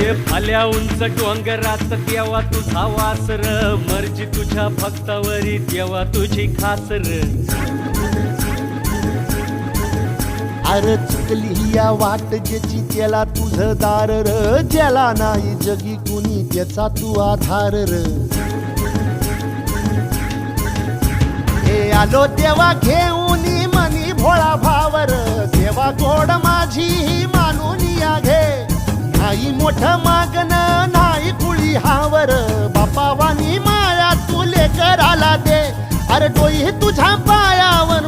ये फाल्या उंच डोंगरात तेव्हा तुझा वासर, मर्जी तुझ्या भक्तावरी तेव्हा तुझी खासर. अरे चुकली या वाट ज्याची त्याला तुझं दार र, ज्याला नाही जगी कुणी त्याचा तू आधार र. हे आलो देवा घेऊन मनी भोळा भावर, देवा गोड माझी ही मानून या घे. नाही मोठं मागण नाही कुळी हावर, बापावानी माया तू लेकराला दे. अरे डोई तुझ्या पायावर